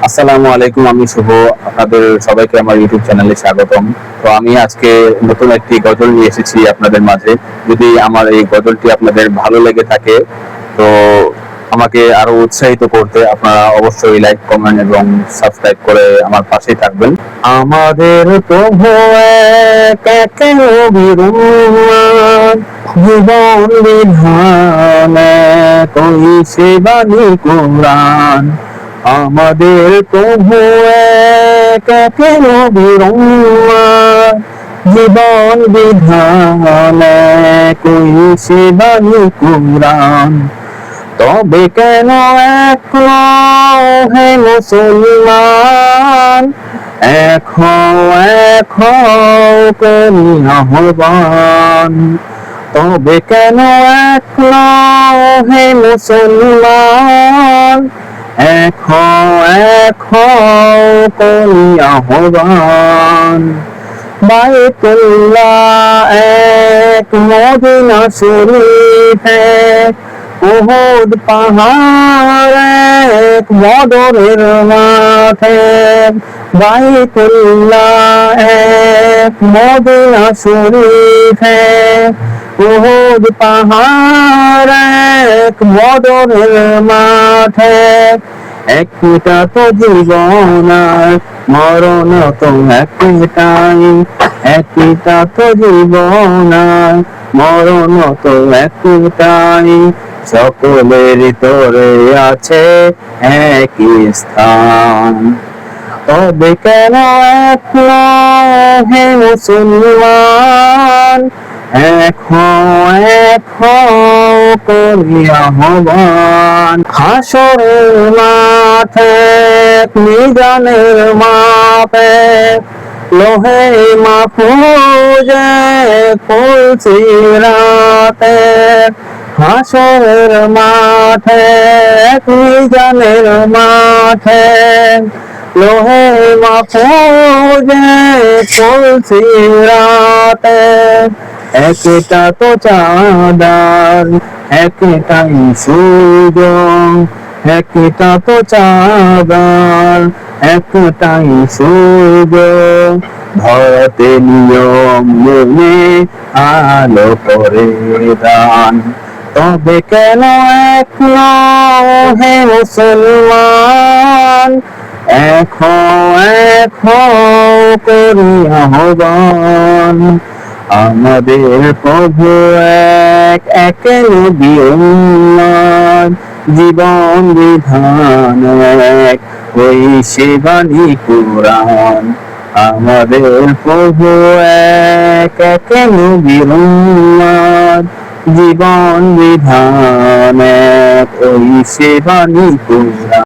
আসসালামু আলাইকুম, আমি শুভ। আপনাদের সবাইকে আমার ইউটিউব চ্যানেলে স্বাগতম। তো আমি আজকে নতুন একটি গজল নিয়ে এসেছি আপনাদের মাঝে। যদি আমার এই গজলটি আপনাদের ভালো লেগে থাকে, তো আমাকে আরো উৎসাহিত করতে আপনারা অবশ্যই লাইক, কমেন্ট এবং সাবস্ক্রাইব করে আমার পাশেই থাকবেন। আমাদের প্রভু এক, একে অবিরুমান, জীবন বিধান এক, ওই সে বাণী কোরআন। আমাদের প্রভু এক, একে অবিরুমান, জীবন বিধান এক, ওই সে বাণী কোরআন। তবে কেন এক হে মুসলমান, এক করি আহ্বান। তবে কেন এক হে মুসলমান, এক করি আহ্বান। বাইতুল্লাহ এক, মদিনা শরীফ এক, উহুদ পাহাড় এক, বদরের মাঠ এক। বাইতুল্লাহ এক, মদিনা শরীফ এক, উহুদ পাহাড় এক, বদরের মাঠ এক। একটা তো জীবন আর মরণ তো একটাই, একটা তো জীবন আর মরণ তো একটাই। সকলের তোরে আছে একই স্থান। তবে কেন এক হে মুসলমান, এক করি আহ্বান। হাসরের মাঠে মিজানের মাপে, লোহে মাহফুজে ফুলসিরাতে। হাসরের মাঠে মিজানের মাঠে, লোহে মাহফুজে ফুলসিরাতে। একটা তো চাঁদার, একটাই সূর্য, একটা তো চাঁদার, একটাই সূর্য। ধরতে নিয়ম মেনে আলো করে দান। তবে কেন এক হে মুসলমান, এক করি আহ্বান। আমাদের প্রভু এক, একে নবী উম্মত, জীবন বিধান এক, ওই সে বাণী কোরআন। আমাদের প্রভু এক, একে নবী উম্মত, জীবন বিধান এক, ওই সে বাণী কোরআন।